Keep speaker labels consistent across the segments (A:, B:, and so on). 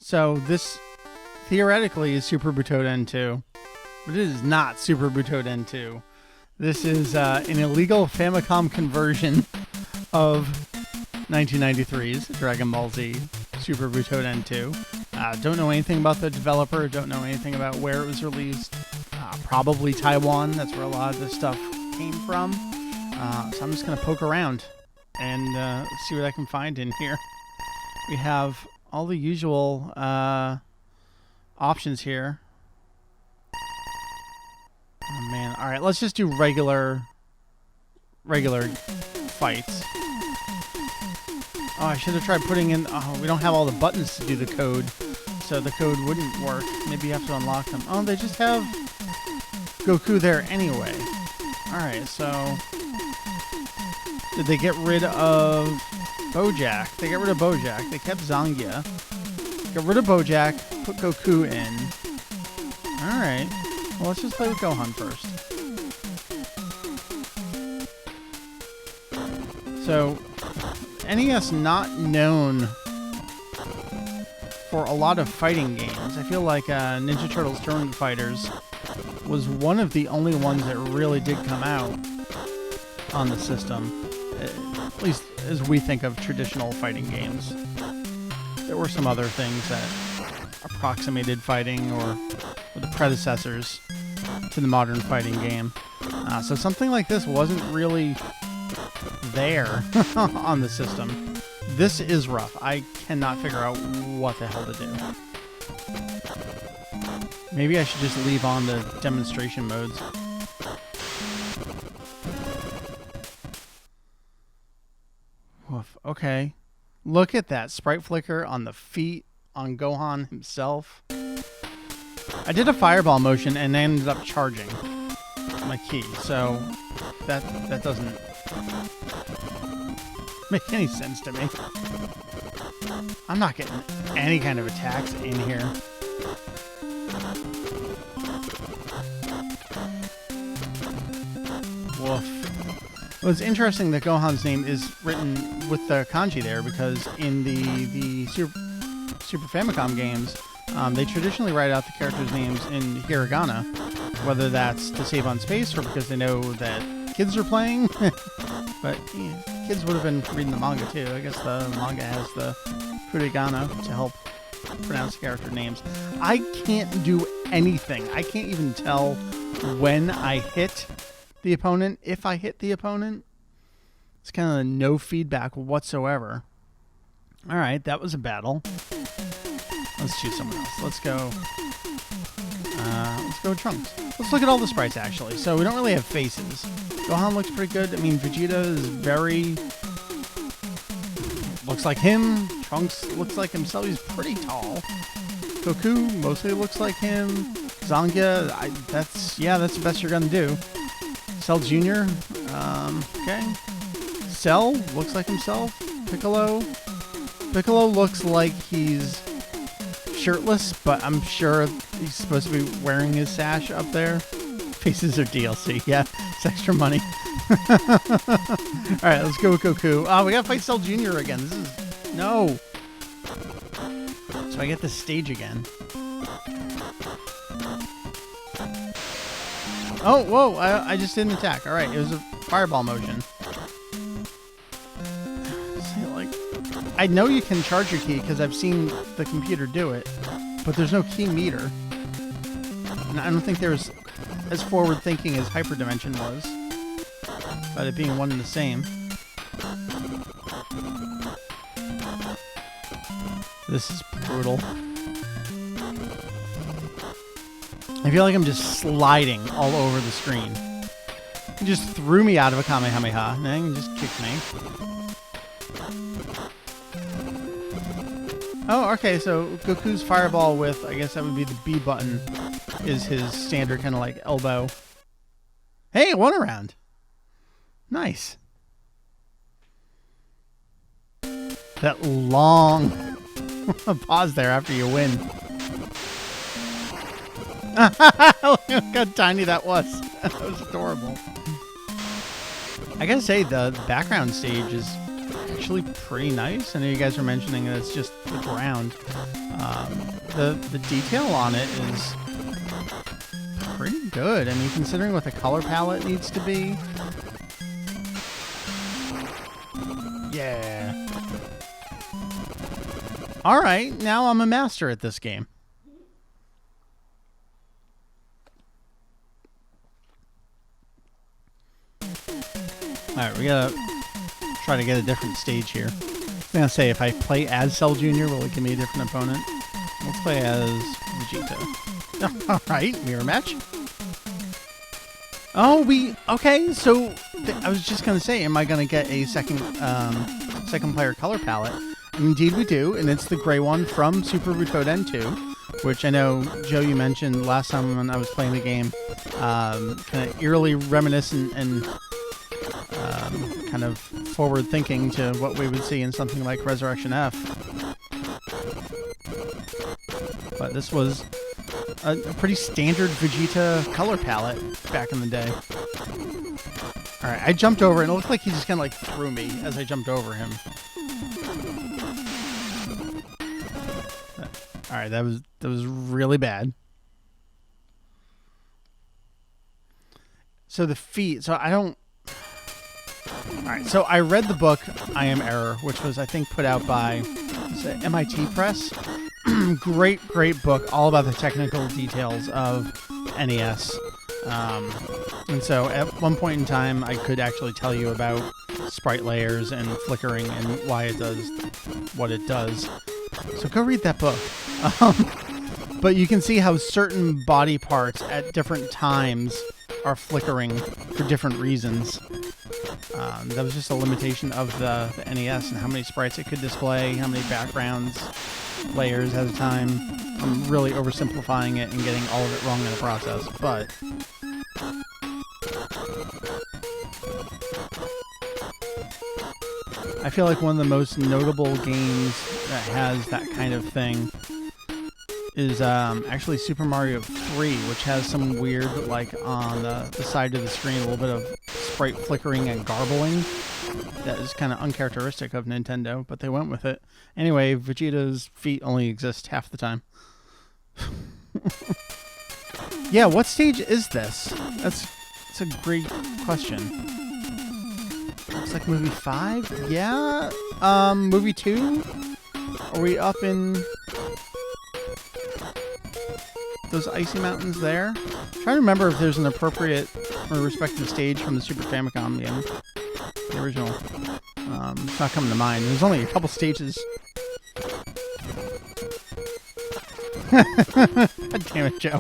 A: So this theoretically is Super Butoden 2, but it is not Super Butoden 2. This is an illegal Famicom conversion of 1993's Dragon Ball Z Super Butoden 2. Don't know anything about the developer, don't know anything about where it was released. Probably Taiwan, that's where a lot of this stuff came from. So I'm just going to poke around and see what I can find in here. We have all the usual options here. Oh man, alright, let's just do regular fights. Oh, I should have tried putting in... Oh, we don't have all the buttons to do the code, so the code wouldn't work. Maybe you have to unlock them. Oh, they just have Goku there anyway. Alright, so... Did they get rid of Bojack? They got rid of Bojack. They kept Zangia. Got rid of Bojack, put Goku in. Alright. Well, let's just play with Gohan first. So, NES not known for a lot of fighting games. I feel like Ninja Turtles Tournament Fighters was one of the only ones that really did come out on the system. At least as we think of traditional fighting games. There were some other things that approximated fighting or were the predecessors to the modern fighting game. So something like this wasn't really there on the system. This is rough. I cannot figure out what the hell to do. Maybe I should just leave on the demonstration modes. Woof. Okay. Look at that sprite flicker on the feet on Gohan himself. I did a fireball motion and ended up charging my key, so that doesn't make any sense to me. I'm not getting any kind of attacks in here. Woof. Well, it's interesting that Gohan's name is written with the kanji there, because in the Super Famicom games, they traditionally write out the characters' names in hiragana, whether that's to save on space or because they know that kids are playing. But yeah, kids would have been reading the manga too. I guess the manga has the hiragana to help pronounce character names. I can't do anything. I can't even tell when I hit the opponent, if I hit the opponent. It's kind of no feedback whatsoever. Alright, that was a battle. Let's choose someone else. Let's go Trunks. Let's look at all the sprites, actually. So we don't really have faces. Gohan looks pretty good. I mean, Vegeta is very... looks like him. Trunks looks like himself. He's pretty tall. Goku mostly looks like him. Zangia, that's the best you're gonna do. Cell Jr., okay. Cell looks like himself. Piccolo looks like he's shirtless, but I'm sure he's supposed to be wearing his sash up there. Faces are DLC, yeah, it's extra money. Alright, let's go with Goku. Oh, we gotta fight Cell Jr. again. This is... no! So I get this stage again. Oh, whoa, I just did an attack. Alright, it was a fireball motion. See, like, I know you can charge your key because I've seen the computer do it, but there's no key meter. And I don't think there's as forward-thinking as Hyperdimension was, about it being one and the same. This is brutal. I feel like I'm just sliding all over the screen. He just threw me out of a Kamehameha, and then he just kicked me. Oh, okay, so Goku's fireball with, I guess that would be the B button, is his standard kind of like elbow. Hey, one around. Nice. That long pause there after you win. Look how tiny that was. That was adorable. I gotta say, the background stage is actually pretty nice. I know you guys were mentioning that it's just the ground. The detail on it is pretty good. I mean, considering what the color palette needs to be. Yeah. All right, now I'm a master at this game. All right, we gotta try to get a different stage here. I was gonna say, if I play as Cell Jr., will it give me a different opponent? Let's play as Vegeta. All right, mirror match. Oh, okay. So I was just gonna say, am I gonna get a second player color palette? Indeed, we do, and it's the gray one from Super Butoden 2, which I know Joe you mentioned last time when I was playing the game. Kind of eerily reminiscent and kind of forward thinking to what we would see in something like Resurrection F. But this was a pretty standard Vegeta color palette back in the day. Alright, I jumped over and it looked like he just kind of like threw me as I jumped over him. Alright, that was really bad. So the feet, so I don't... Alright, so I read the book, I Am Error, which was, I think, put out by MIT Press. Great book, all about the technical details of NES. And so at one point in time, I could actually tell you about sprite layers and flickering and why it does what it does. So go read that book. But you can see how certain body parts at different times are flickering for different reasons. That was just a limitation of the NES and how many sprites it could display, how many backgrounds, layers at a time. I'm really oversimplifying it and getting all of it wrong in the process, but... I feel like one of the most notable games that has that kind of thing is actually Super Mario 3, which has some weird, like, on the side of the screen, a little bit of sprite flickering and garbling that is kind of uncharacteristic of Nintendo, but they went with it. Anyway, Vegeta's feet only exist half the time. Yeah, what stage is this? That's a great question. Looks like movie 5? Yeah? Movie 2? Are we up in those icy mountains there? I'm trying to remember if there's an appropriate or respective stage from the Super Famicom game. The original. It's not coming to mind. There's only a couple stages. God damn it, Joe.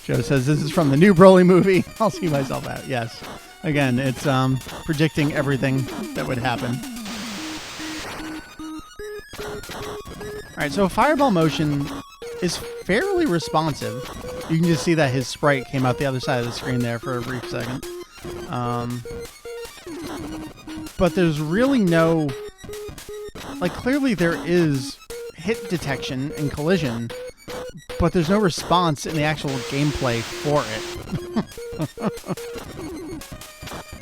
A: Joe says this is from the new Broly movie. I'll see myself out. Yes. Again, it's predicting everything that would happen. Alright, so Fireball motion is fairly responsive. You can just see that his sprite came out the other side of the screen there for a brief second. But there's really no... Like, clearly there is hit detection and collision, but there's no response in the actual gameplay for it.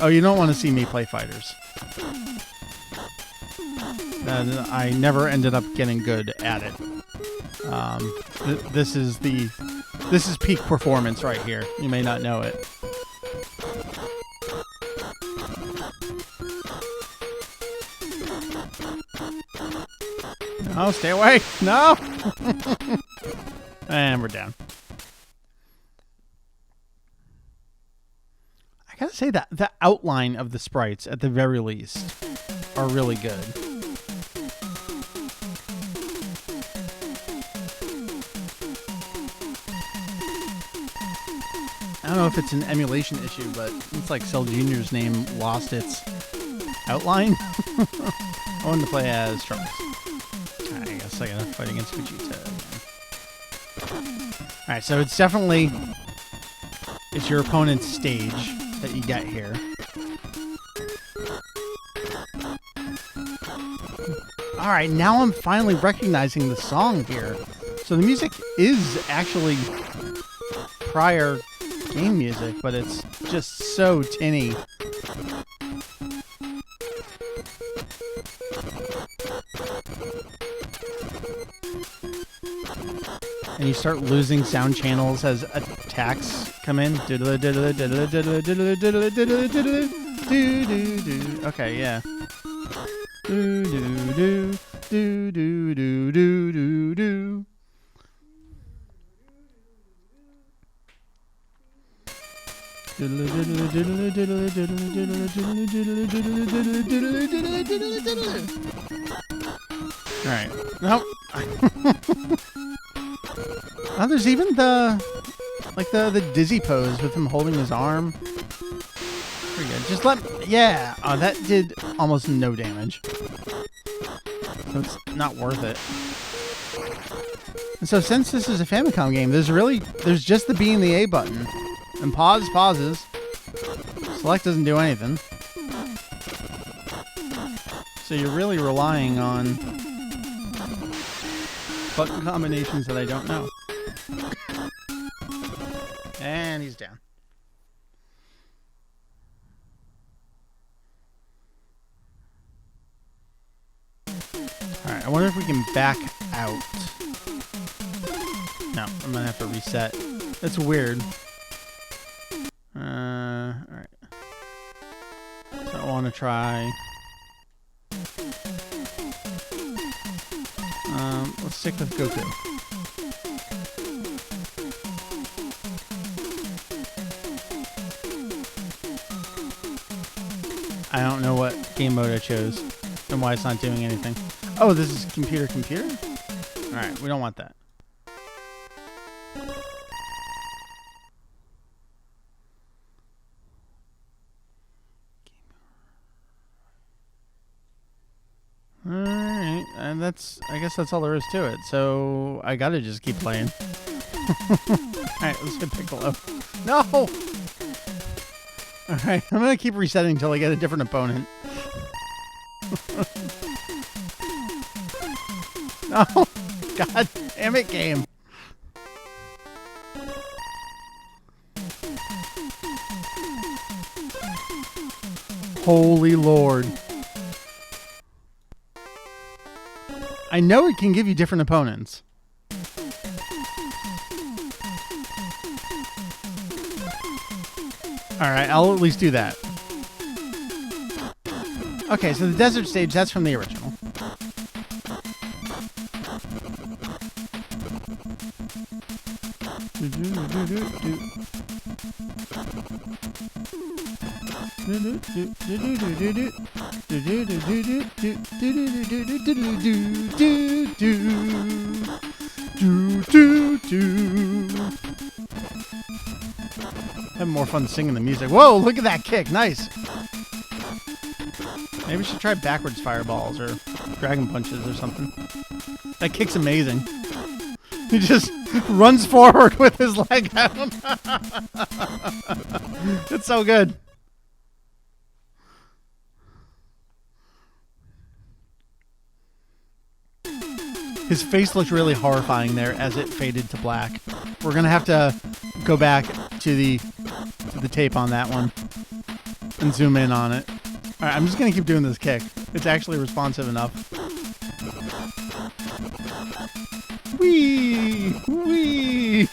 A: Oh, you don't want to see me play fighters. I never ended up getting good at it. This is peak performance right here. You may not know it. No, stay away. No. And we're down. I gotta say that the outline of the sprites, at the very least, are really good. I don't know if it's an emulation issue, but it's like Cell Jr.'s name lost its outline. I wanted to play as Trunks. I guess I gotta fight against Vegeta again. Alright, so it's definitely... It's your opponent's stage that you get here. Alright, now I'm finally recognizing the song here. So the music is actually prior game music, but it's just so tinny. and you start losing sound channels as attacks come in. Okay, yeah. Alright. Nope. Oh, there's even the dizzy pose with him holding his arm. Pretty good. Just yeah. Oh, that did almost no damage. So it's not worth it. And so since this is a Famicom game, there's just the B and the A button. And pause pauses. Select doesn't do anything. So you're really relying on button combinations that I don't know. And he's down. Alright, I wonder if we can back out. No, I'm gonna have to reset. That's weird. Alright. So I want to try... let's stick with Goku. I don't know what game mode I chose and why it's not doing anything. Oh, this is computer? Alright, we don't want that. Alright, and I guess that's all there is to it, so I gotta just keep playing. Alright, let's hit Piccolo. No! Alright, I'm gonna keep resetting until I get a different opponent. No! God damn it, game! Holy Lord. I know it can give you different opponents. Alright, I'll at least do that. Okay, so the desert stage, that's from the original. Having more fun singing the music. Whoa, look at that kick. Nice. Maybe we should try backwards fireballs or dragon punches or something. That kick's amazing. He just runs forward with his leg out. It's so good. His face looked really horrifying there as it faded to black. We're going to have to go back to the tape on that one and zoom in on it. All right, I'm just going to keep doing this kick. It's actually responsive enough. Whee! Whee!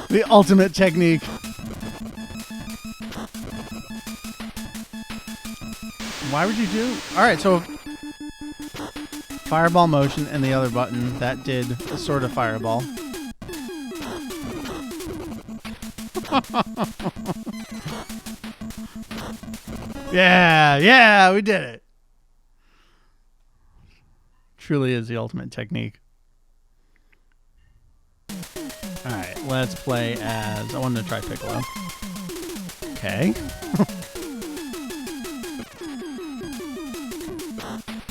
A: The ultimate technique. Why would you do... Alright, so... Fireball motion and the other button, that did a sort of fireball. Yeah, we did it. Truly is the ultimate technique. Alright, let's play as... I wanted to try Piccolo. Okay.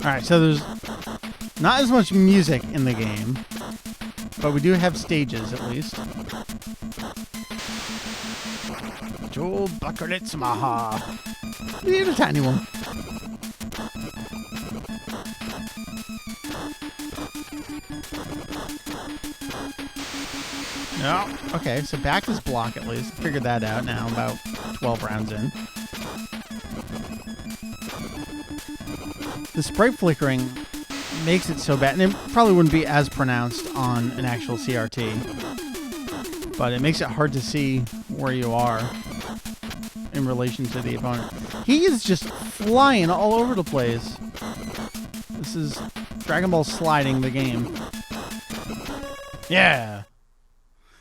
A: Alright, so there's not as much music in the game, but we do have stages at least. Joel Buckerlitz Maha. Little tiny one. No. Okay, so back this block at least. Figured that out now, about 12 rounds in. the sprite flickering makes it so bad, and it probably wouldn't be as pronounced on an actual CRT, but it makes it hard to see where you are in relation to the opponent. He is just flying all over the place. This is Dragon Ball sliding the game. Yeah.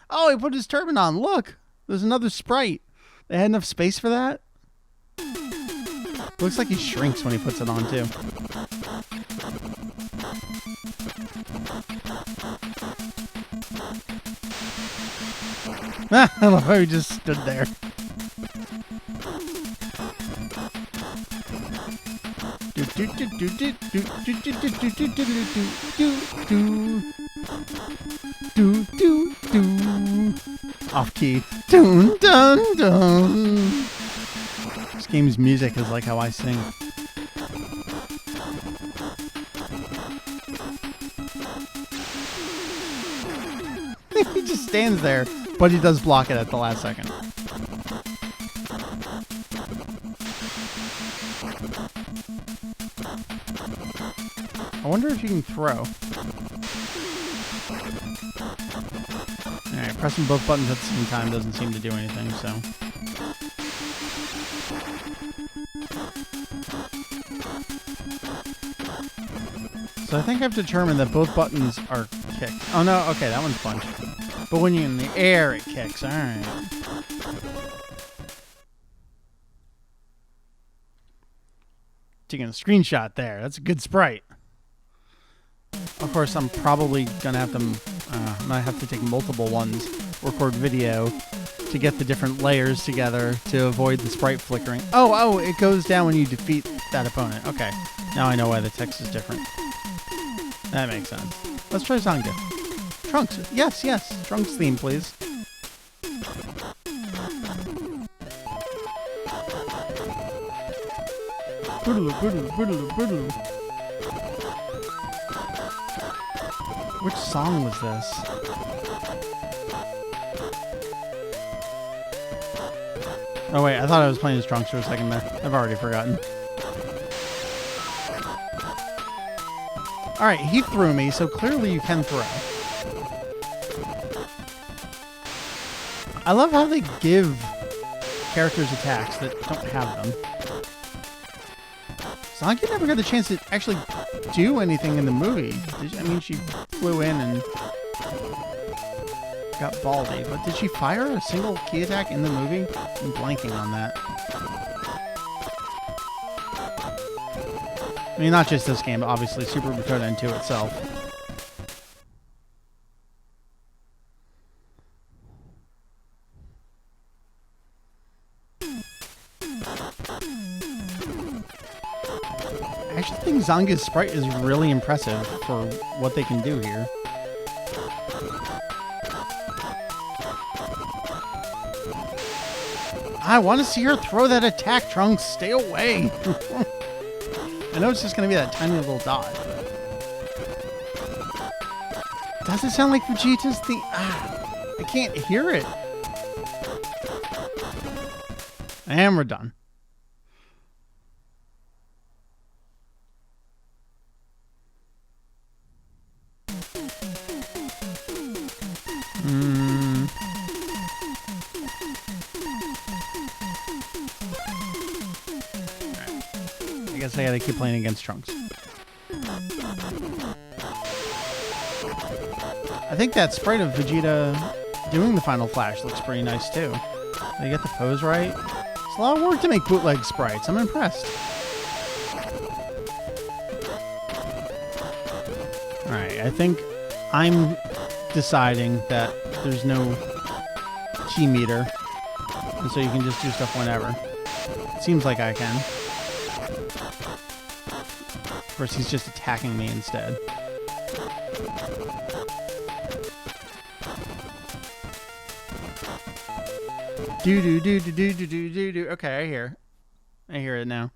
A: Oh, he put his turban on. Look, there's another sprite. They had enough space for that? Looks like he shrinks when he puts it on, too. I love how he just stood there. Off key. Dun, dun, dun. This game's music is like how I sing. He just stands there, but he does block it at the last second. I wonder if you can throw. Alright, pressing both buttons at the same time doesn't seem to do anything, so. So I think I've determined that both buttons are kicked. Oh no, okay, that one's punch. But when you're in the air, it kicks. Alright. Taking a screenshot there. That's a good sprite. Of course, I'm probably gonna have to. I have to take multiple ones, record video, to get the different layers together to avoid the sprite flickering. Oh, it goes down when you defeat that opponent. Okay, now I know why the text is different. That makes sense. Let's try Zonga. Trunks. Yes. Trunks theme, please. Which song was this? Oh wait, I thought I was playing as Trunks for a second there. I've already forgotten. Alright, he threw me, so clearly you can throw. I love how they give characters attacks that don't have them. Sonic never got the chance to actually do anything in the movie. I mean, she flew in and got baldy, but did she fire a single key attack in the movie? I'm blanking on that. I mean, not just this game, but obviously Super Butoden 2 itself. I actually think Zanga's sprite is really impressive for what they can do here. I want to see her throw that attack, Trunks. Stay away. I know it's just going to be that tiny little dot. Does it sound like Vegeta's theme? I can't hear it. And we're done. I guess I gotta keep playing against Trunks. I think that sprite of Vegeta doing the final flash looks pretty nice too. They get the pose right. It's a lot of work to make bootleg sprites. I'm impressed. Alright, I think I'm deciding that there's no key meter, and so you can just do stuff whenever. It seems like I can. Of course, he's just attacking me instead. Do. Okay, I hear it now.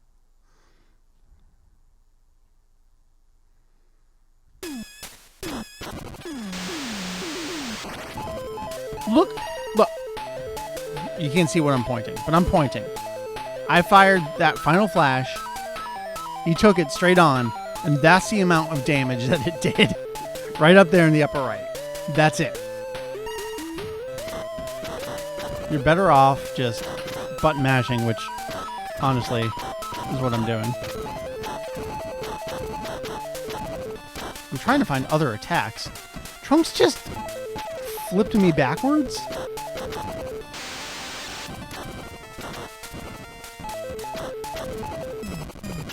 A: Look. You can't see what I'm pointing, but I'm pointing. I fired that final flash He took it straight on, and that's the amount of damage that it did. Right up there in the upper right. That's it. You're better off just button mashing, which honestly is what I'm doing. I'm trying to find other attacks. Trunks just flipped me backwards?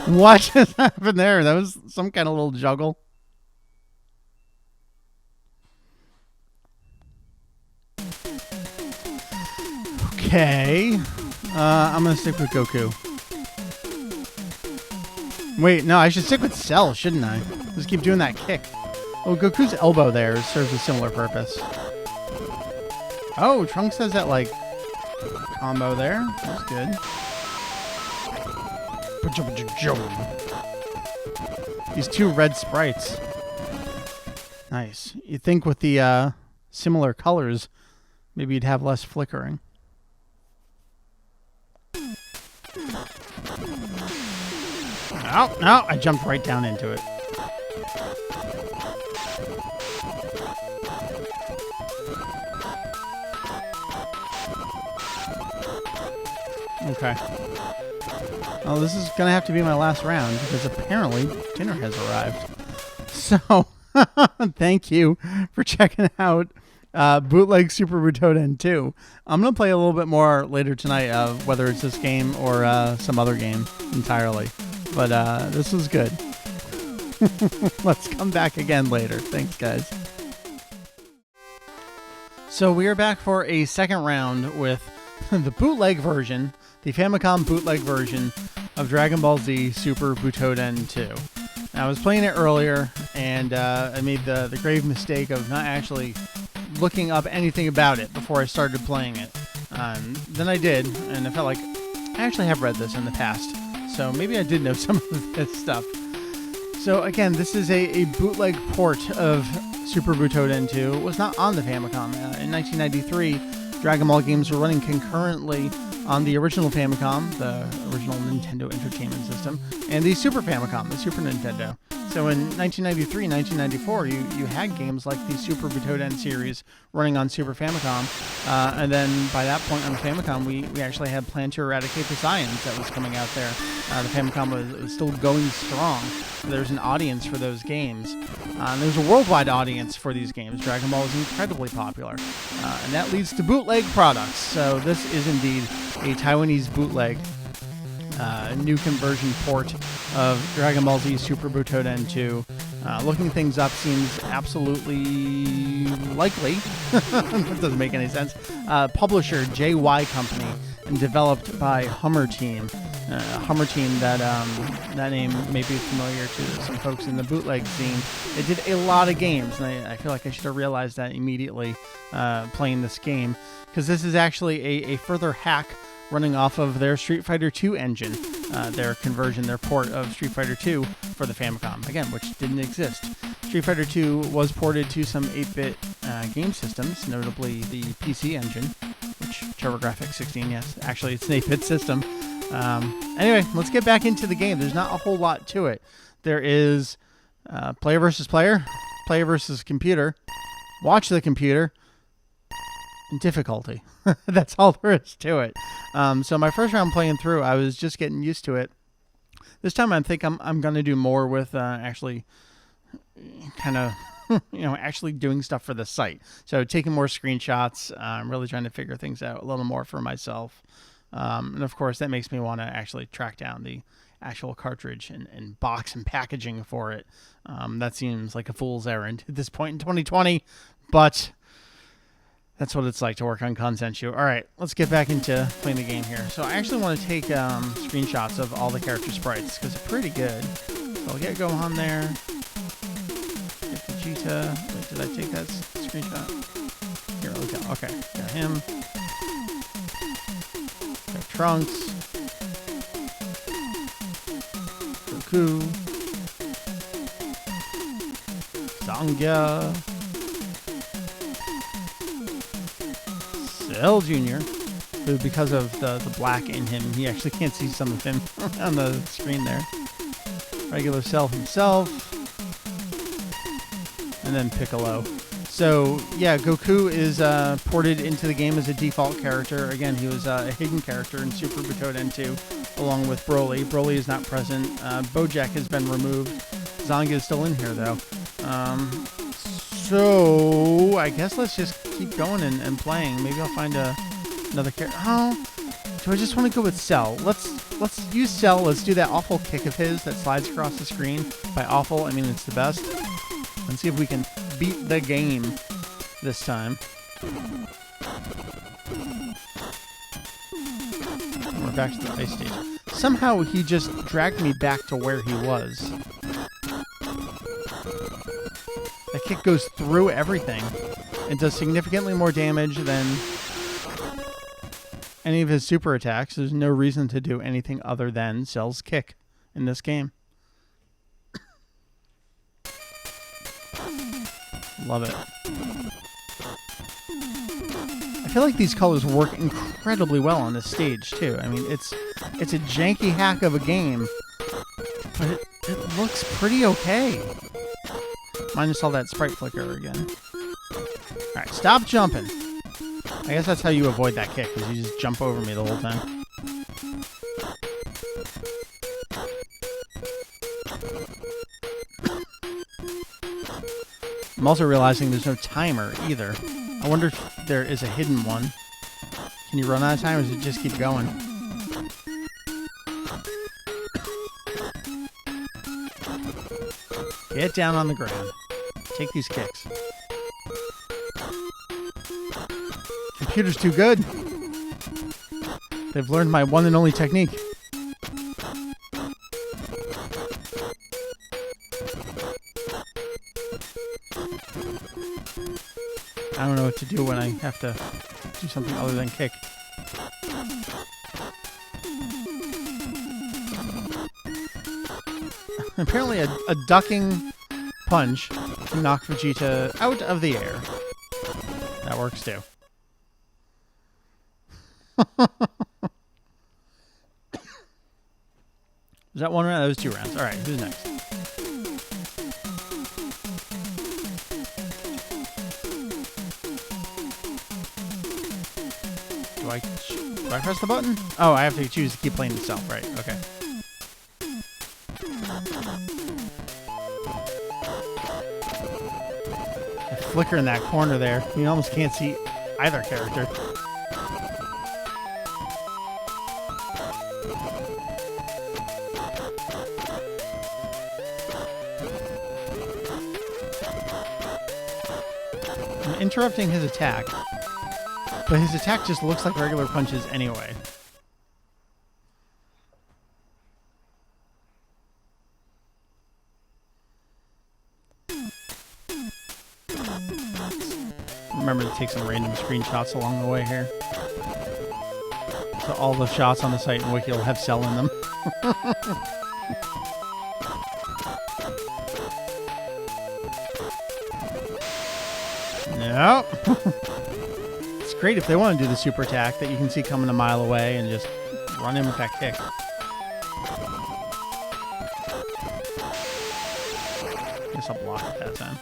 A: What just happened there? That was some kind of little juggle. Okay. I'm going to stick with Goku. Wait, no, I should stick with Cell, shouldn't I? Just keep doing that kick. Oh, Goku's elbow there serves a similar purpose. Oh, Trunks has that, like, combo there. That's good. These two red sprites. Nice. You'd think with the similar colors, maybe you'd have less flickering. Oh, no, I jumped right down into it. Okay. Well, this is going to have to be my last round because apparently dinner has arrived. So, thank you for checking out Bootleg Super Butoden 2. I'm going to play a little bit more later tonight, whether it's this game or some other game entirely. But this was good. Let's come back again later. Thanks, guys. So we are back for a second round with the bootleg version, the Famicom bootleg version of Dragon Ball Z Super Butoden 2. Now, I was playing it earlier, and I made the grave mistake of not actually looking up anything about it before I started playing it. Then I did, and I felt like I actually have read this in the past, so maybe I did know some of this stuff. So again, this is a bootleg port of Super Butoden 2. It was not on the Famicom. In 1993, Dragon Ball games were running concurrently on the original Famicom, the original Nintendo Entertainment System, and the Super Famicom, the Super Nintendo. So in 1993, 1994, you had games like the Super Butoden series running on Super Famicom, and then by that point on the Famicom, we actually had Plan to Eradicate the Saiyans that was coming out there. The Famicom was still going strong. There's an audience for those games. There's a worldwide audience for these games. Dragon Ball is incredibly popular, and that leads to bootleg products. So this is indeed a Taiwanese bootleg, new conversion port of Dragon Ball Z Super Butoden 2. Looking things up seems absolutely likely. That doesn't make any sense. Publisher JY Company and developed by Hummer Team. Hummer Team, that name may be familiar to some folks in the bootleg scene. It did a lot of games, and I feel like I should have realized that immediately playing this game, because this is actually a further hack running off of their Street Fighter II engine, their conversion, their port of Street Fighter II for the Famicom, again, which didn't exist. Street Fighter II was ported to some 8-bit game systems, notably the PC engine, which TurboGrafx 16, yes, actually it's an 8-bit system. Anyway, let's get back into the game. There's not a whole lot to it. There is player versus player, player versus computer, watch the computer, and difficulty. That's all there is to it. So my first round playing through, I was just getting used to it. This time I think I'm going to do more with actually kind of actually doing stuff for the site. So taking more screenshots, really trying to figure things out a little more for myself. And of course, that makes me want to actually track down the actual cartridge and box and packaging for it. That seems like a fool's errand at this point in 2020, but that's what it's like to work on Kanzenshuu. All right, let's get back into playing the game here. So I actually want to take screenshots of all the character sprites because they're pretty good. So I'll get Gohan there. Get Vegeta. Wait, did I take that screenshot? Here we go. Okay, got him. Got Trunks. Goku. Zangya. Cell Jr., who, because of the black in him, he actually can't see some of him on the screen there. regular Cell himself, and then Piccolo. So, yeah, Goku is ported into the game as a default character. Again, he was a hidden character in Super Butoden 2, along with Broly. Broly is not present. Bojack has been removed. Zonga is still in here, though. So, I guess let's just keep going and playing. Maybe I'll find another character. Oh, do I just want to go with Cell? Let's use Cell. Let's do that awful kick of his that slides across the screen. By awful, I mean it's the best. Let's see if we can beat the game this time. We're back to the ice stage. Somehow he just dragged me back to where he was. That kick goes through everything. It does significantly more damage than any of his super attacks. There's no reason to do anything other than Cell's kick in this game. Love it. I feel like these colors work incredibly well on this stage too. I mean, it's a janky hack of a game, but it looks pretty okay. Minus all that sprite flicker again. Alright, stop jumping. I guess that's how you avoid that kick, because you just jump over me the whole time. I'm also realizing there's no timer either. I wonder if there is a hidden one. Can you run out of time, or does it just keep going? Get down on the ground. Take these kicks. Computer's too good. They've learned my one and only technique. I don't know what to do when I have to do something other than kick. Apparently a ducking punch can knock Vegeta out of the air. That works too. Was that one round? That was 2 rounds. Alright, who's next? Do I press the button? Oh, I have to choose to keep playing itself. Right, okay. The flicker in that corner there. You almost can't see either character. I'm interrupting his attack. But his attack just looks like regular punches anyway. Remember to take some random screenshots along the way here. So all the shots on the site and wiki will have Cell in them. Nope. It's great if they want to do the super attack that you can see coming a mile away and just run in with that kick. Guess I'll block it that time.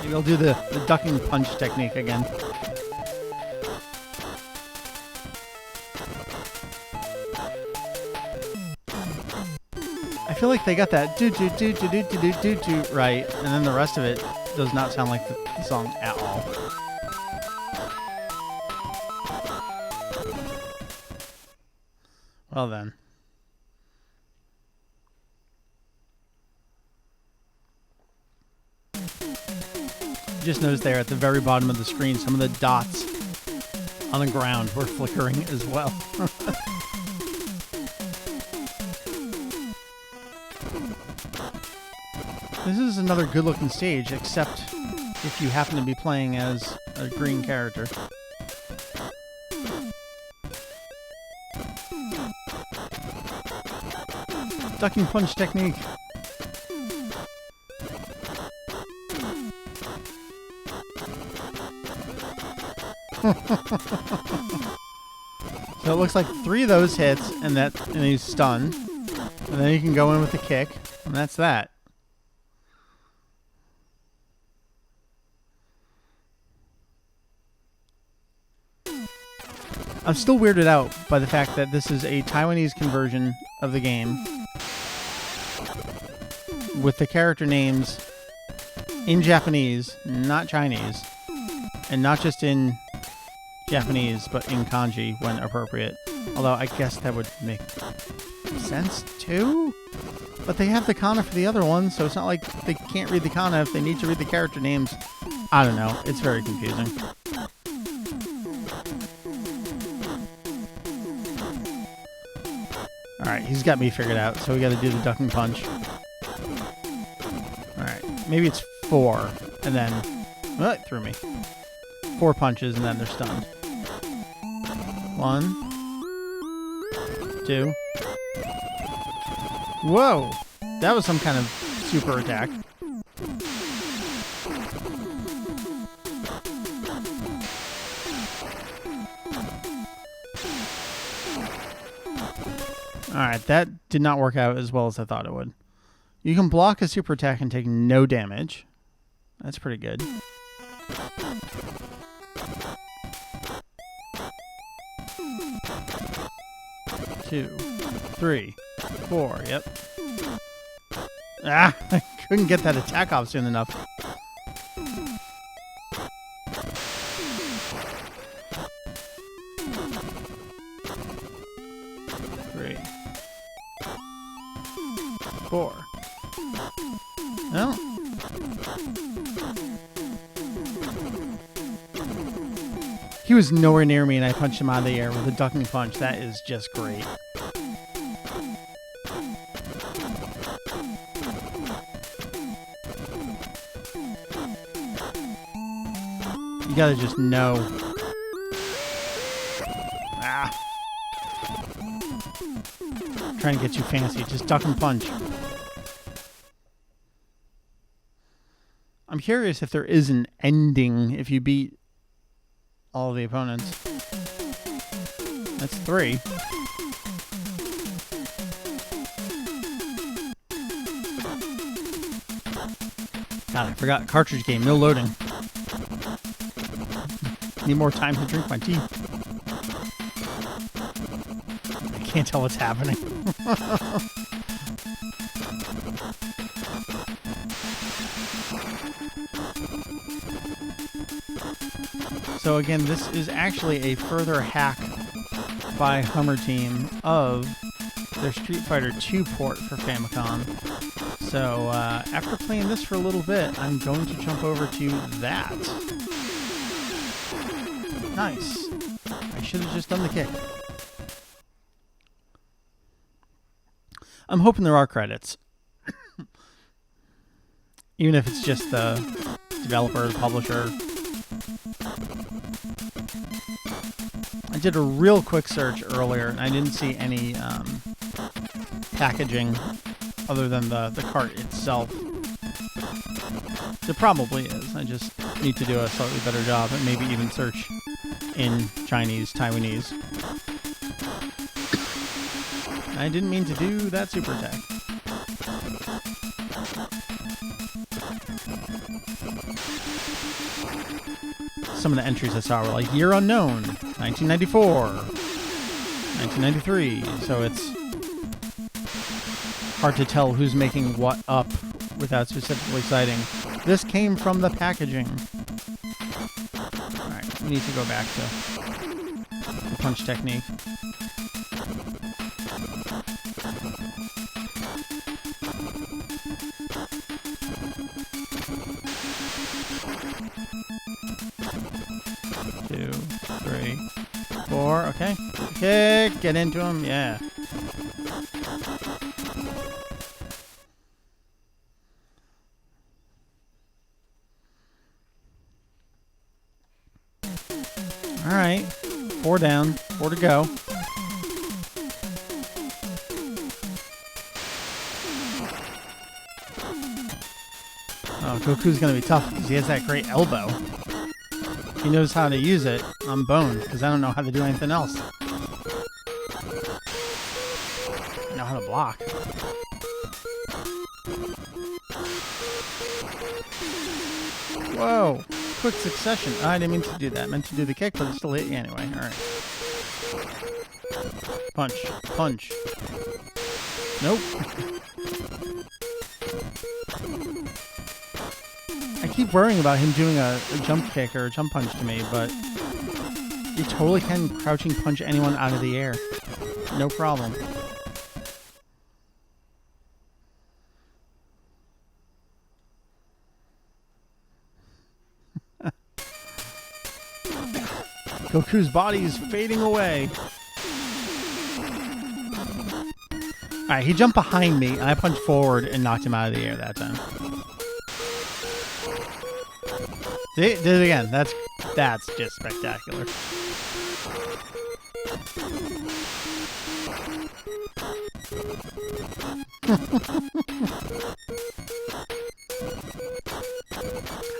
A: Maybe I'll do the ducking punch technique again. I feel like they got that do do do do do do do do right, and then the rest of it does not sound like the song at all. Well then. Just noticed there at the very bottom of the screen, some of the dots on the ground were flickering as well. This is another good-looking stage, except if you happen to be playing as a green character. Ducking punch technique. So it looks like 3 of those hits, and he's stunned. And then you can go in with the kick, and that's that. I'm still weirded out by the fact that this is a Taiwanese conversion of the game with the character names in Japanese, not Chinese, and not just in Japanese, but in kanji when appropriate. Although I guess that would make sense too? But they have the kana for the other one, so it's not like they can't read the kana if they need to read the character names. I don't know. It's very confusing. Alright, he's got me figured out, so we gotta do the ducking punch. Alright, maybe it's 4, and then... Oh, it threw me. 4 punches, and then they're stunned. 1, 2. Whoa! That was some kind of super attack. Alright, that did not work out as well as I thought it would. You can block a super attack and take no damage. That's pretty good. Two, 3, 4, yep. Ah, I couldn't get that attack off soon enough. Three, 4. No. He was nowhere near me and I punched him out of the air with a ducking punch. That is just great. You gotta just know. Ah. I'm trying to get you fancy. Just duck and punch. I'm curious if there is an ending if you beat all of the opponents. That's 3. God, I forgot. Cartridge game. No loading. Need more time to drink my tea. I can't tell what's happening. So again, this is actually a further hack by Hummer Team of their Street Fighter 2 port for Famicom. So after playing this for a little bit, I'm going to jump over to that. Nice. I should have just done the kick. I'm hoping there are credits. Even if it's just the developer, the publisher. I did a real quick search earlier, and I didn't see any packaging other than the cart itself. There probably is. I just need to do a slightly better job and maybe even search in Chinese, Taiwanese. I didn't mean to do that super attack. Some of the entries I saw were like, year unknown, 1994, 1993, so it's hard to tell who's making what up without specifically citing. This came from the packaging. Alright, we need to go back to the punch technique. Two, 3, 4, okay. Kick, get into him, yeah. Alright, 4 down, 4 to go. Oh, Goku's gonna be tough because he has that great elbow. He knows how to use it. I'm boned because I don't know how to do anything else. I know how to block. Whoa. Quick succession. I didn't mean to do that. I meant to do the kick, but it still hit you anyway. Alright. Punch. Punch. Nope. I keep worrying about him doing a jump kick or a jump punch to me, but you totally can crouching punch anyone out of the air. No problem. Goku's body is fading away. Alright, he jumped behind me, and I punched forward and knocked him out of the air that time. See? Did it again. That's just spectacular.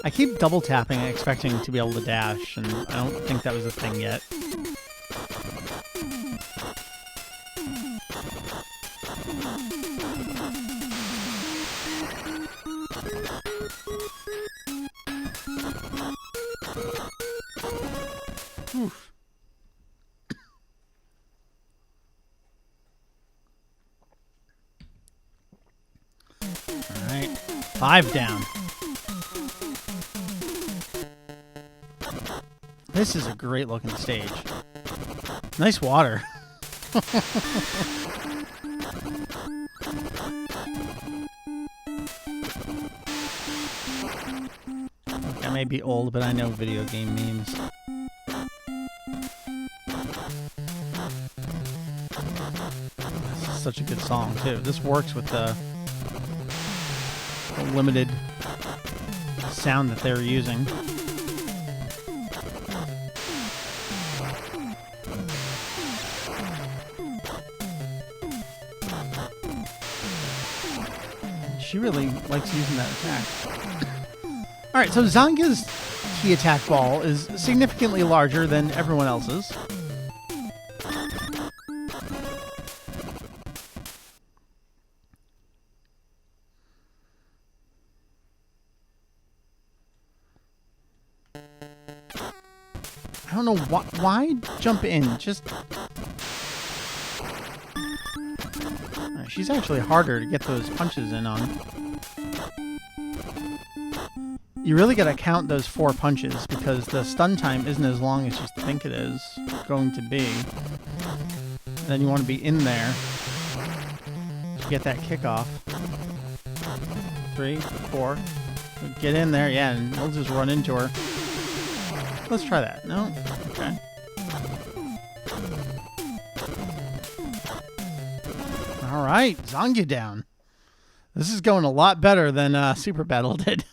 A: I keep double tapping expecting to be able to dash, and I don't think that was a thing yet. Oof. All right, 5 down. This is a great looking stage. Nice water. I may be old, but I know video game memes. This is such a good song, too. This works with the limited sound that they're using. She really likes using that attack. Alright, so Zangia's key attack ball is significantly larger than everyone else's. I don't know why jump in. Just she's actually harder to get those punches in on. You really gotta count those 4 punches because the stun time isn't as long as you think it is going to be. And then you want to be in there to get that kickoff. 3, 4. Get in there, yeah, and we'll just run into her. Let's try that. No? Okay. Alright, Zangia down. This is going a lot better than Super Battle did.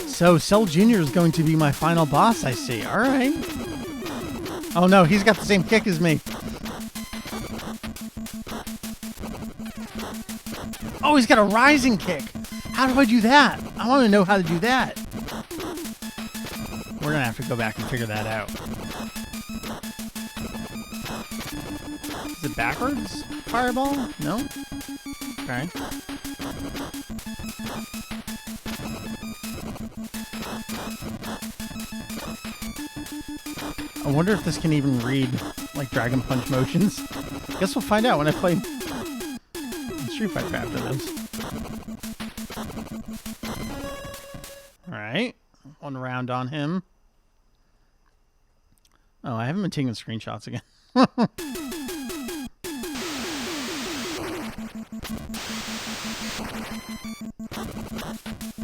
A: So, Cell Jr. is going to be my final boss, I see. Alright. Oh no, he's got the same kick as me. Oh, he's got a rising kick. How do I do that? I want to know how to do that. We're going to have to go back and figure that out. Is it backwards? Fireball? No? Okay. I wonder if this can even read, like, Dragon Punch motions. Guess we'll find out when I play Street Fighter after this. Alright. 1 round on him. Oh, I haven't been taking screenshots again.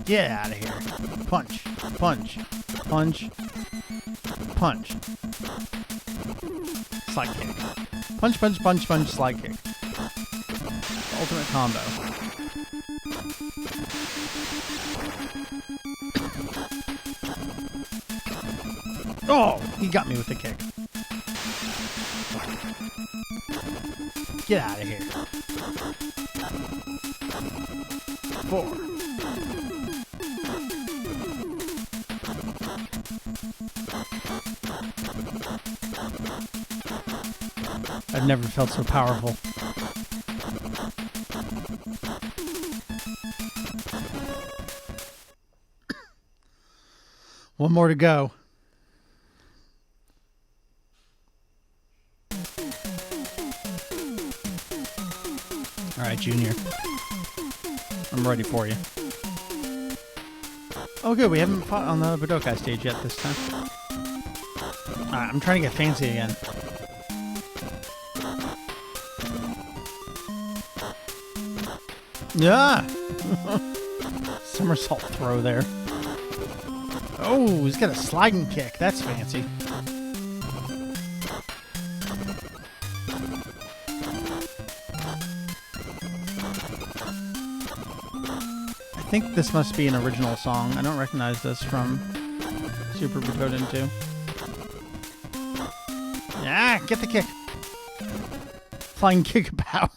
A: Get out of here. Punch. Punch. Punch. Punch. Slide kick. Punch, punch, punch, punch, slide kick. Ultimate combo. Oh, he got me with the kick. Get out of here. 4. I've never felt so powerful. One more to go. All right, Junior. I'm ready for you. Oh, good. We haven't fought on the Budokai stage yet this time. All right, I'm trying to get fancy again. Yeah! Somersault throw there. Oh, he's got a sliding kick. That's fancy. I think this must be an original song. I don't recognize this from Super Butoden 2. Yeah, get the kick. Flying kick-a-pow.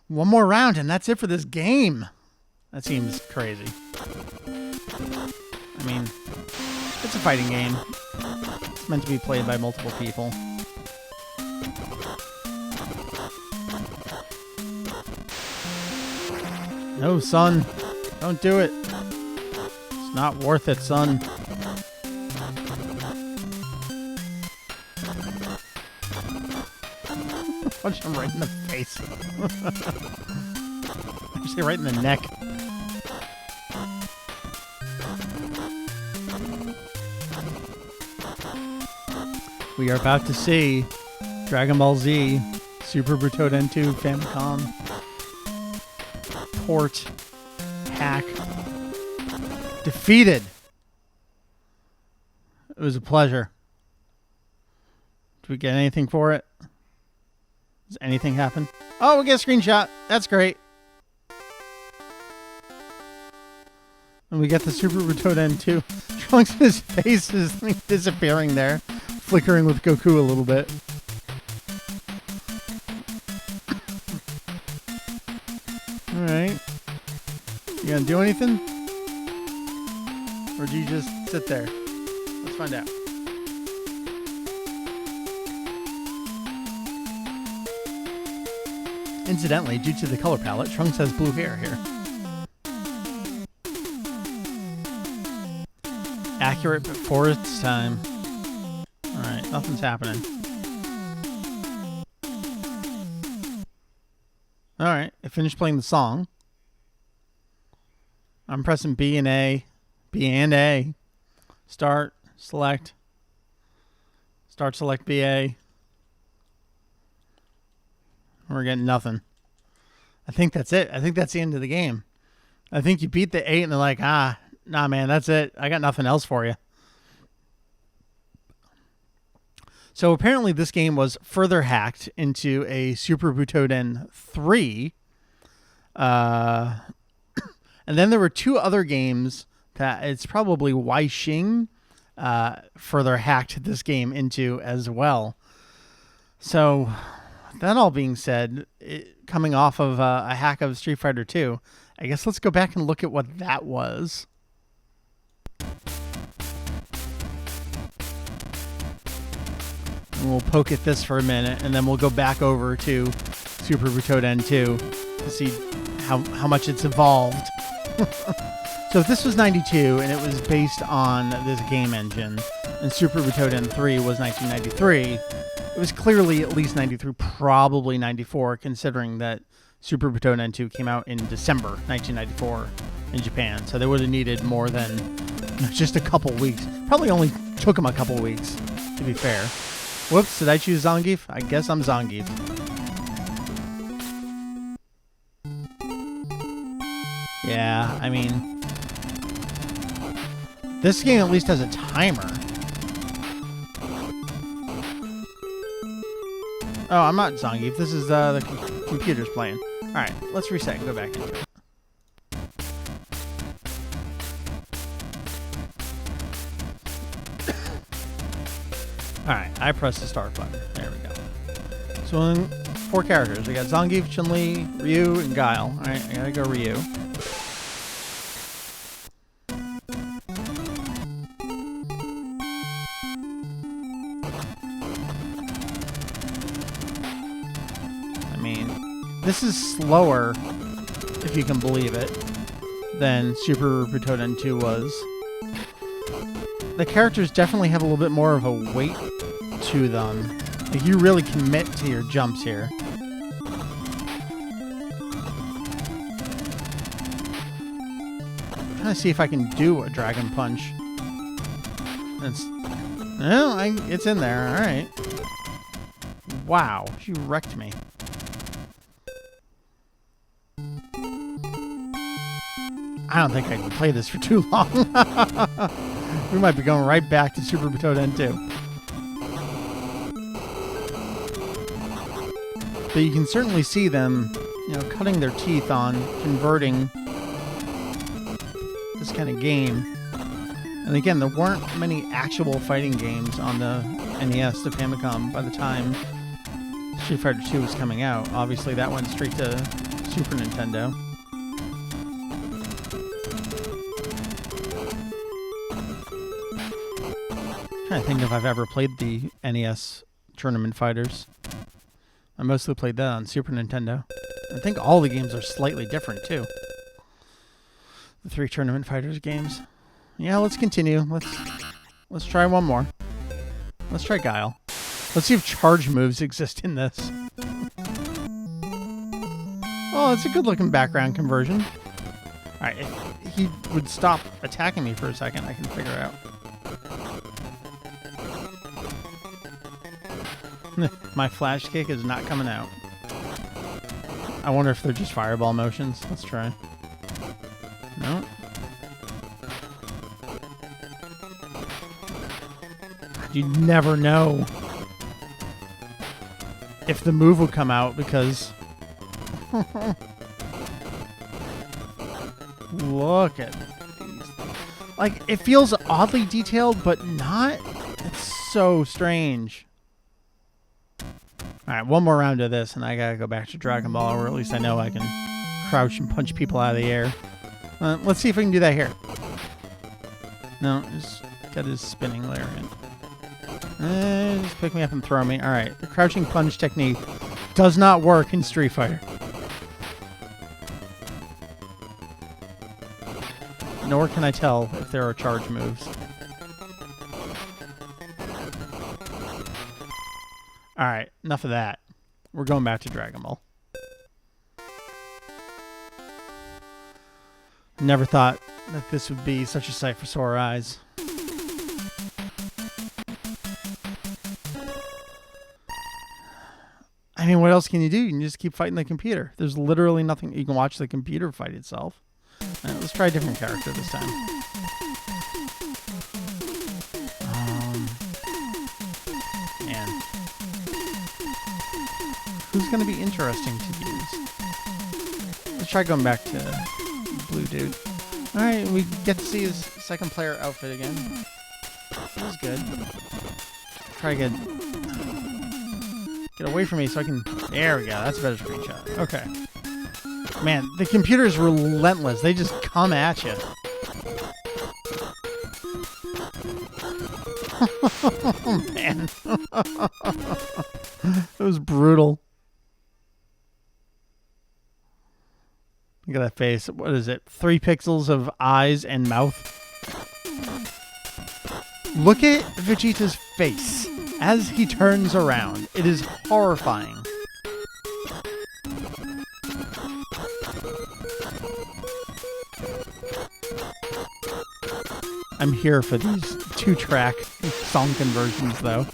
A: One more round and that's it for this game. That seems crazy. I mean, it's a fighting game. It's meant to be played by multiple people. No, son. Don't do it. It's not worth it, son. Punch him right in the face. Actually, right in the neck. We are about to see Dragon Ball Z Super Butoden 2 Famicom port hack defeated. It was a pleasure. Did we get anything for it? Does anything happen? Oh, we get a screenshot. That's great. And we get the Super Butoden 2. Trunks' face is disappearing there. Flickering with Goku a little bit. Alright. You gonna do anything? Or do you just sit there? Let's find out. Incidentally, due to the color palette, Trunks has blue hair here. Accurate before its time. Alright, nothing's happening. Alright, I finished playing the song. I'm pressing B and A. B and A. Start, select. Start, select, BA. We're getting nothing. I think that's it. I think that's the end of the game. I think you beat the 8 and they're like, nah, man, that's it. I got nothing else for you. So apparently this game was further hacked into a Super Butoden 3. And then there were 2 other games that it's probably Weixing further hacked this game into as well. So that all being said, coming off of a hack of Street Fighter 2, I guess let's go back and look at what that was. And we'll poke at this for a minute, and then we'll go back over to Super Butoden 2 to see how much it's evolved. So if this was 92, and it was based on this game engine, and Super Butoden 3 was 1993, it was clearly at least 93, probably 94, considering that Super Butoden 2 came out in December 1994 in Japan. So they would have needed more than just a couple weeks. Probably only took them a couple weeks, to be fair. Whoops, did I choose Zangief? I guess I'm Zangief. Yeah, I mean, this game at least has a timer. Oh, I'm not Zangief. This is the computer's playing. Alright, let's reset and go back into it. Alright, I pressed the start button. There we go. So in 4 characters. We got Zangief, Chun-Li, Ryu, and Guile. Alright, I gotta go Ryu. This is slower, if you can believe it, than Super Butoden 2 was. The characters definitely have a little bit more of a weight to them. Like, you really commit to your jumps here. I'm trying to see if I can do a Dragon Punch. It's in there. All right. Wow, she wrecked me. I don't think I can play this for too long. We might be going right back to Super Butoden 2. But you can certainly see them, cutting their teeth on converting this kind of game. And again, there weren't many actual fighting games on the NES, the Famicom, by the time Street Fighter 2 was coming out. Obviously, that went straight to Super Nintendo. I'm trying to think if I've ever played the NES Tournament Fighters. I mostly played that on Super Nintendo. I think all the games are slightly different, too. The 3 Tournament Fighters games. Yeah, let's continue. Let's try one more. Let's try Guile. Let's see if charge moves exist in this. Oh, it's a good-looking background conversion. Alright, if he would stop attacking me for a second, I can figure out. My flash kick is not coming out. I wonder if they're just fireball motions. Let's try. No. You'd never know if the move would come out because look at these. Like, it feels oddly detailed, but not. It's so strange. Alright, one more round of this, and I gotta go back to Dragon Ball, or at least I know I can crouch and punch people out of the air. Let's see if we can do that here. No, just got his spinning lariat. Just pick me up and throw me. Alright, the crouching punch technique does not work in Street Fighter. Nor can I tell if there are charge moves. Alright, enough of that. We're going back to Dragon Ball. Never thought that this would be such a sight for sore eyes. I mean, what else can you do? You can just keep fighting the computer. There's literally nothing. You can watch the computer fight itself. Let's try a different character this time. Man. Who's going to be interesting to use? Let's try going back to Blue Dude. Alright, we get to see his second player outfit again. This is good. Try to get away from me so I can... There we go. That's a better screenshot. Okay. Man, the computer's relentless. They just come at you. Oh, man. It was brutal. Look at that face. What is it? 3 pixels of eyes and mouth. Look at Vegeta's face as he turns around. It is horrifying. I'm here for these 2-track song conversions, though.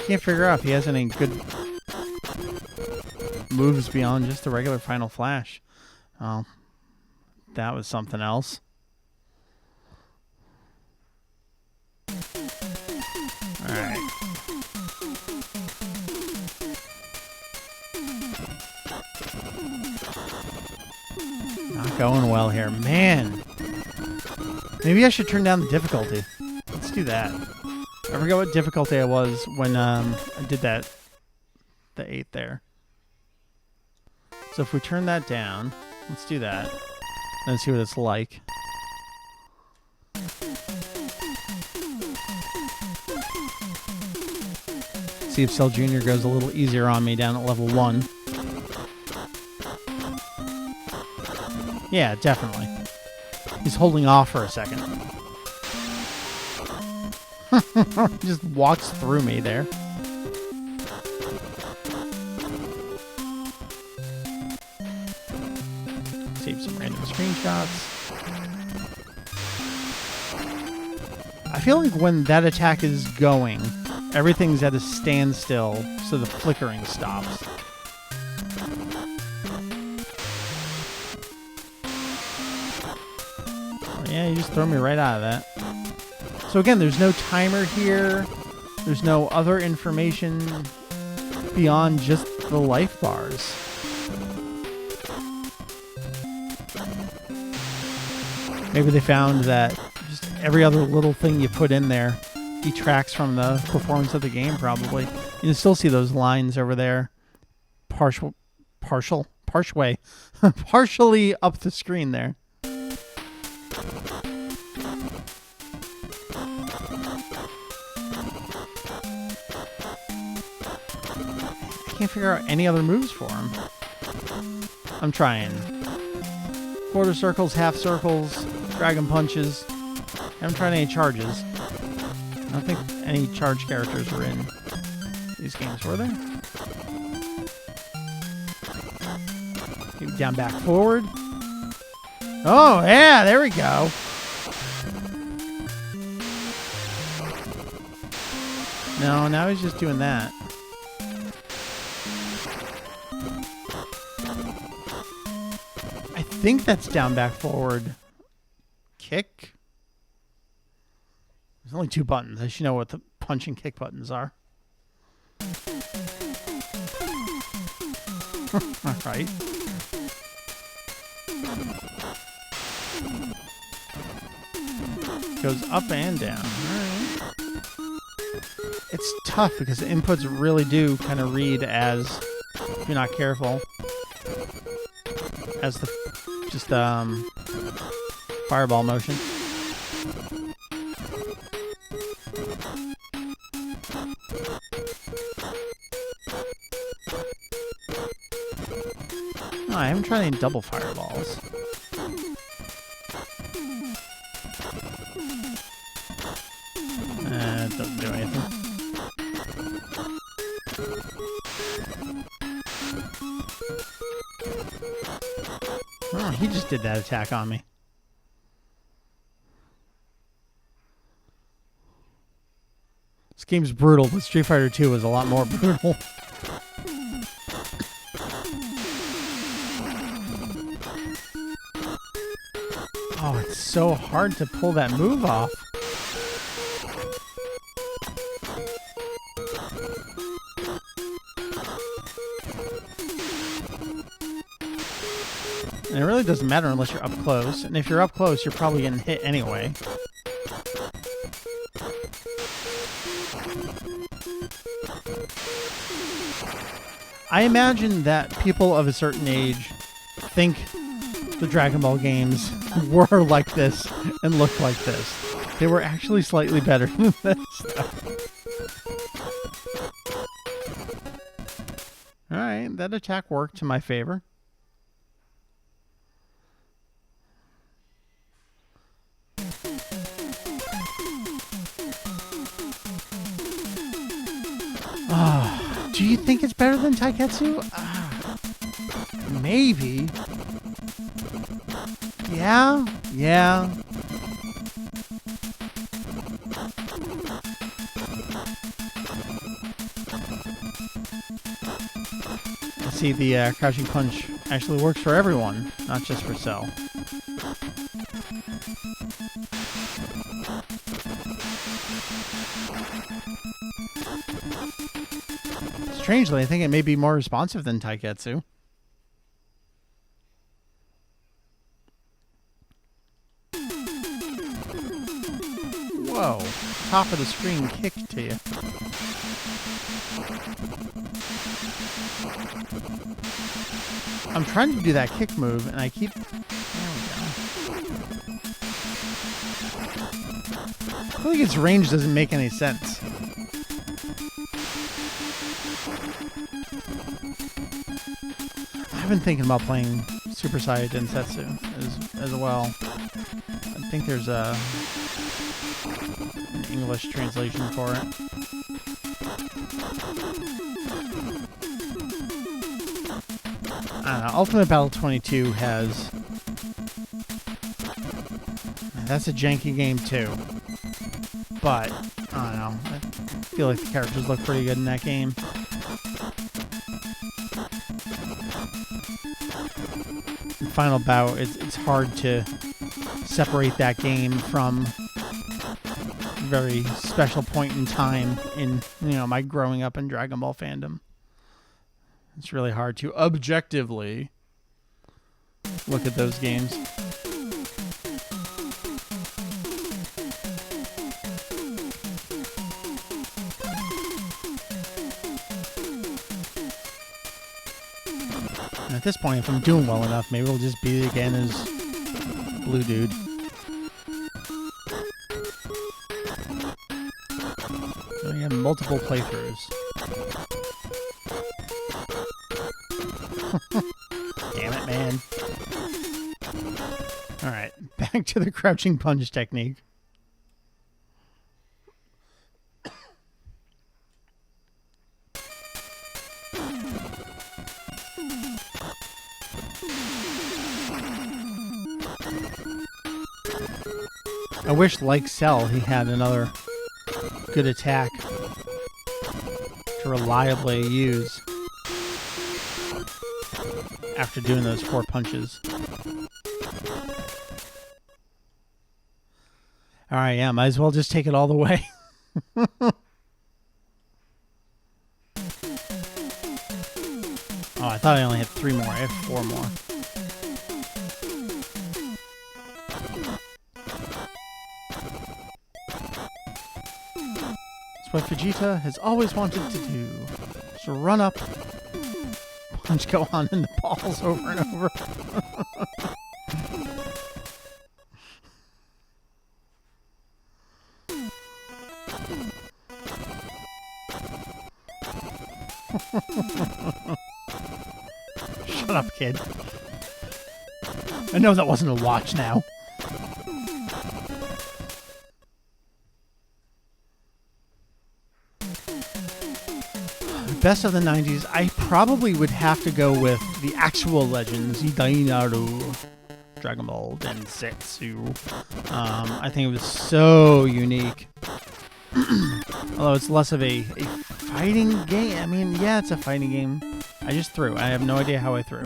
A: Can't figure out if he has any good moves beyond just the regular Final Flash. Oh, that was something else. Alright. Not going well here. Man! Maybe I should turn down the difficulty. Let's do that. I forgot what difficulty I was when I did that. The 8 there. So if we turn that down, let's do that. Let's see what it's like. see if Cell Jr. goes a little easier on me down at level 1. Yeah, definitely. He's holding off for a second. Just walks through me there. Save some random screenshots. I feel like when that attack is going, everything's at a standstill, so the flickering stops. Oh, yeah, you just throw me right out of that. So again, there's no timer here. There's no other information beyond just the life bars. Maybe they found that just every other little thing you put in there detracts from the performance of the game, probably. You can still see those lines over there. Partially up the screen there. I can't figure out any other moves for him. I'm trying. Quarter circles, half circles, dragon punches. I haven't tried any charges. I don't think any charge characters were in these games, were there? Maybe down, back, forward. Oh, yeah, there we go. No, now he's just doing that. I think that's down, back, forward. Kick? There's only 2 buttons. I should know what the punch and kick buttons are. All right. Goes up and down. All right. It's tough because the inputs really do kind of read as, if you're not careful, as the just fireball motion. No, I haven't tried any double fireballs. It doesn't do anything. Oh, he just did that attack on me. This game's brutal, but Street Fighter 2 was a lot more brutal. Oh, it's so hard to pull that move off. And it really doesn't matter unless you're up close. And if you're up close, you're probably getting hit anyway. I imagine that people of a certain age think the Dragon Ball games were like this and looked like this. They were actually slightly better than this stuff. Alright, that attack worked to my favor. Do you think it's better than Taiketsu? Maybe. Yeah. See, the crouching punch actually works for everyone, not just for Cell. Strangely, I think it may be more responsive than Taiketsu. Whoa. Top of the screen kick to you. I'm trying to do that kick move, and I keep... There we go. I feel like its range doesn't make any sense. I've been thinking about playing Super Saiyan Densetsu as well. I think there's an English translation for it. I don't know. Ultimate Battle 22 has... That's a janky game too. But, I don't know. I feel like the characters look pretty good in that game. In Final Bout, it's hard to separate that game from a very special point in time in, my growing up in Dragon Ball fandom. It's really hard to objectively look at those games. And at this point, if I'm doing well enough, maybe we'll just beat it again as Blue Dude. So we have multiple playthroughs. Damn it, man. Alright, back to the crouching punch technique. I wish, like Cell, he had another good attack to reliably use after doing those 4 punches. Alright, yeah, might as well just take it all the way. Oh, I thought I only had 3 more. I have 4 more. That's what Vegeta has always wanted to do. Just run up, punch Gohan in the balls over and over. Shut up, kid. I know that wasn't a watch now. Best of the 90s, I probably would have to go with the actual Legends, Dainaru, Dragon Ball Densetsu. I think it was so unique. Although it's less of a fighting game. I mean, yeah, it's a fighting game. I just threw. I have no idea how I threw.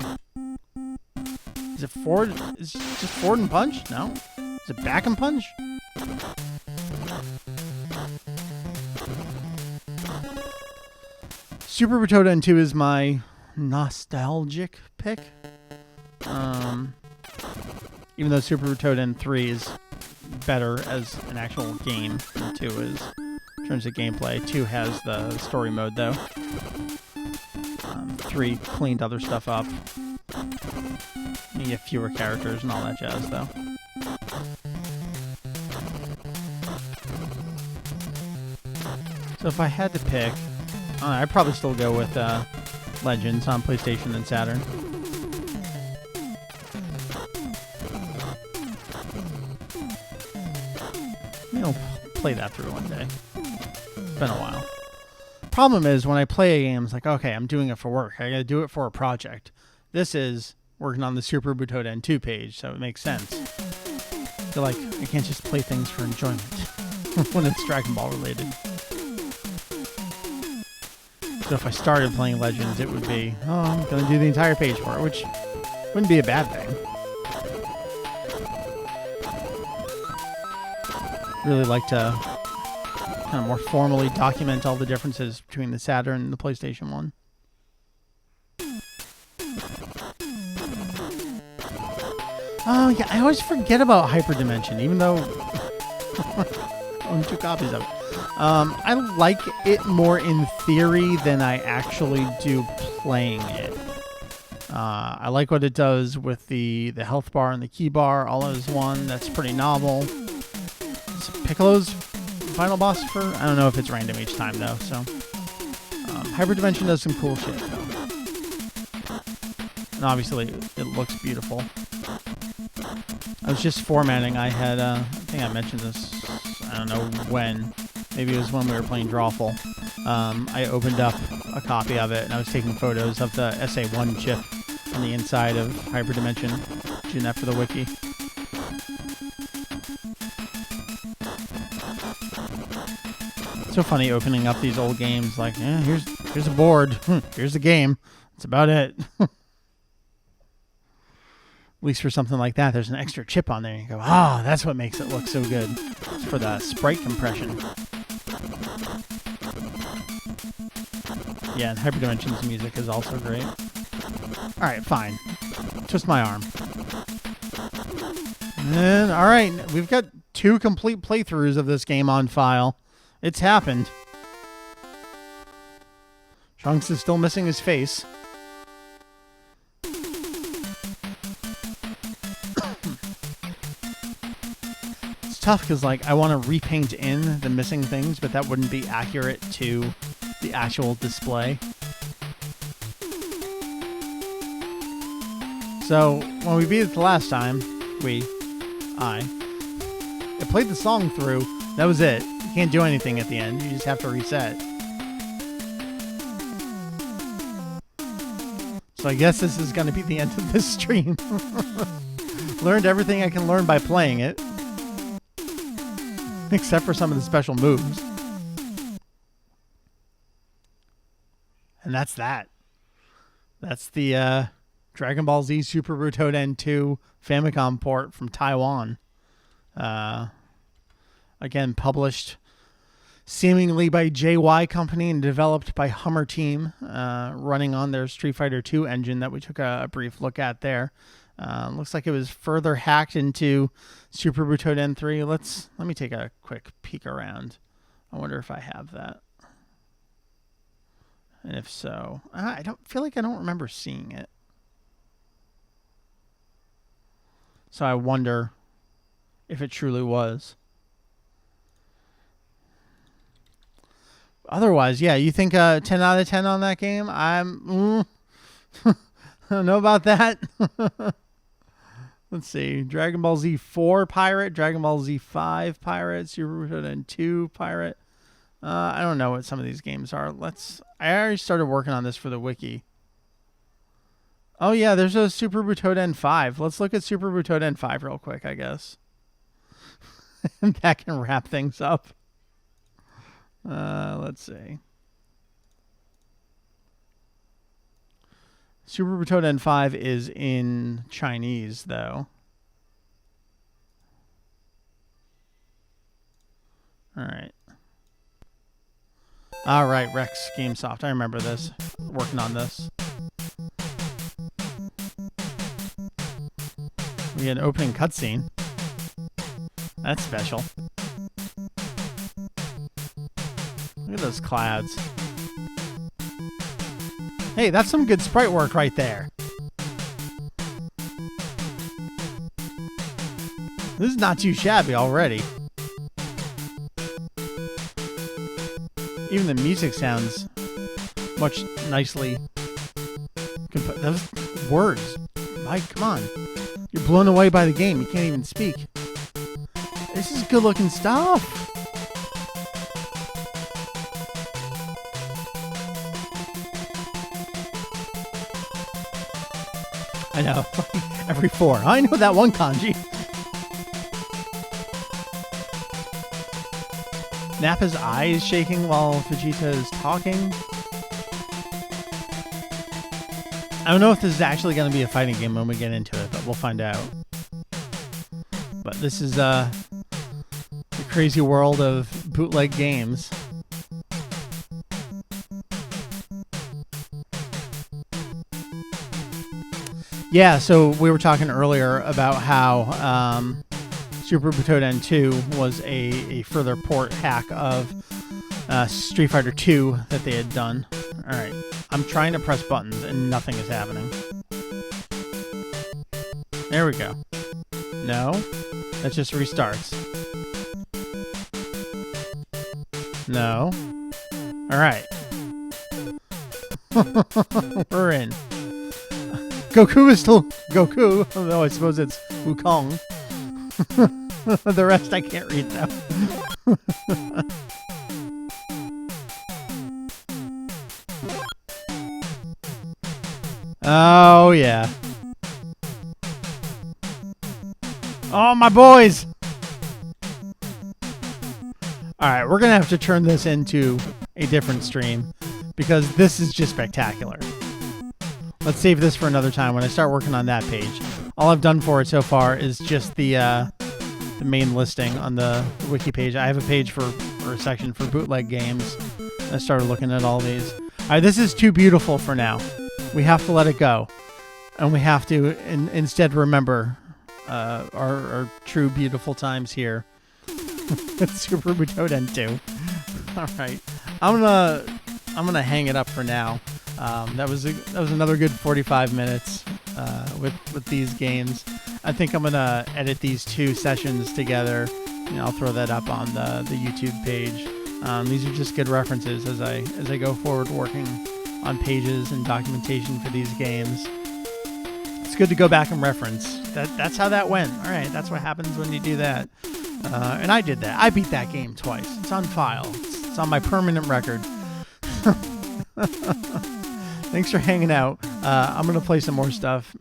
A: Is it forward? Is it just forward and punch? No. Is it back and punch? Super Butoden 2 is my nostalgic pick. Even though Super Butoden 3 is better as an actual game than 2 is. In terms of gameplay, 2 has the story mode though. 3 cleaned other stuff up. You get fewer characters and all that jazz though. So if I had to pick, I'd probably still go with Legends on PlayStation and Saturn. Maybe I'll play that through one day. It's been a while. Problem is, when I play a game, it's like, okay, I'm doing it for work. I gotta do it for a project. This is working on the Super Butoden 2 page, so it makes sense. I feel like I can't just play things for enjoyment when it's Dragon Ball related. So if I started playing Legends, it would be, I'm going to do the entire page for it, which wouldn't be a bad thing. Really like to kind of more formally document all the differences between the Saturn and the PlayStation 1. Oh, yeah, I always forget about Hyperdimension, even though I own 2 copies of it. I like it more in theory than I actually do playing it. I like what it does with the health bar and the key bar all as one. That's pretty novel. It's Piccolo's final boss for... I don't know if it's random each time, though. So Hyperdimension does some cool shit, though. And obviously, it looks beautiful. I was just formatting. I had, I think I mentioned this, I don't know when. Maybe it was when we were playing Drawful. I opened up a copy of it, and I was taking photos of the SA1 chip on the inside of Hyperdimension. Doing that for the wiki. It's so funny opening up these old games. Like, yeah, here's a board. Here's the game. That's about it. At least for something like that, there's an extra chip on there. You go, that's what makes it look so good. It's for the sprite compression. Yeah, and Hyperdimension's music is also great. Alright, fine. Twist my arm. And, alright, we've got 2 complete playthroughs of this game on file. It's happened. Trunks is still missing his face. It's tough because, like, I want to repaint in the missing things, but that wouldn't be accurate to the actual display. So, when we beat it the last time, I played the song through. That was it. You can't do anything at the end. You just have to reset. So I guess this is going to be the end of this stream. Learned everything I can learn by playing it. Except for some of the special moves. And that's that. That's the Dragon Ball Z Super Butoden 2 Famicom port from Taiwan. Again, published seemingly by JY Company and developed by Hummer Team, running on their Street Fighter 2 engine that we took a brief look at there. Looks like it was further hacked into Super Butoden 3. Let me take a quick peek around. I wonder if I have that. And if so, I don't remember seeing it. So I wonder if it truly was. Otherwise, yeah, you think 10 out of 10 on that game? I don't know about that. Let's see. Dragon Ball Z 4 pirate, Dragon Ball Z 5 pirate, Super Butoden 2 pirate. I don't know what some of these games are. I already started working on this for the wiki. Oh yeah, there's a Super Butoden 5. Let's look at Super Butoden 5 real quick, I guess. And that can wrap things up. Let's see. Super Butoden 5 is in Chinese, though. All right, Rex Gamesoft. I remember this. Working on this. We had an opening cutscene. That's special. Look at those clouds. Hey, that's some good sprite work right there. This is not too shabby already. Even the music sounds much nicely. Those words. Mike, come on. You're blown away by the game. You can't even speak. This is good looking stuff. I know. Every 4. I know that one kanji. Nappa's eye is shaking while Vegeta is talking. I don't know if this is actually going to be a fighting game when we get into it, but we'll find out. But this is the crazy world of bootleg games. Yeah, so we were talking earlier about how Super Butoden 2 was a further port hack of Street Fighter 2 that they had done. Alright, I'm trying to press buttons and nothing is happening. There we go. No, that just restarts. No. Alright. We're in. Goku is still Goku, although I suppose it's Wukong. The rest I can't read now. Oh, yeah. Oh, my boys! Alright, we're going to have to turn this into a different stream because this is just spectacular. Let's save this for another time when I start working on that page. All I've done for it so far is just the main listing on the wiki page. I have a page or a section for bootleg games. I started looking at all these. Alright, this is too beautiful for now. We have to let it go. And we have to instead remember our true beautiful times here. Super Butoden 2. Alright. I'm gonna hang it up for now. That was another good 45 minutes with these games. I think I'm gonna edit these 2 sessions together. And I'll throw that up on the YouTube page. These are just good references as I go forward working on pages and documentation for these games. It's good to go back and reference. That's how that went. All right, that's what happens when you do that. And I did that. I beat that game twice. It's on file. It's on my permanent record. Thanks for hanging out. I'm going to play some more stuff.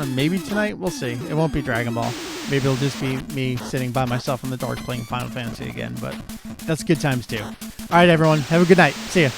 A: Maybe tonight. We'll see. It won't be Dragon Ball. Maybe it'll just be me sitting by myself in the dark playing Final Fantasy again. But that's good times too. All right, everyone. Have a good night. See ya.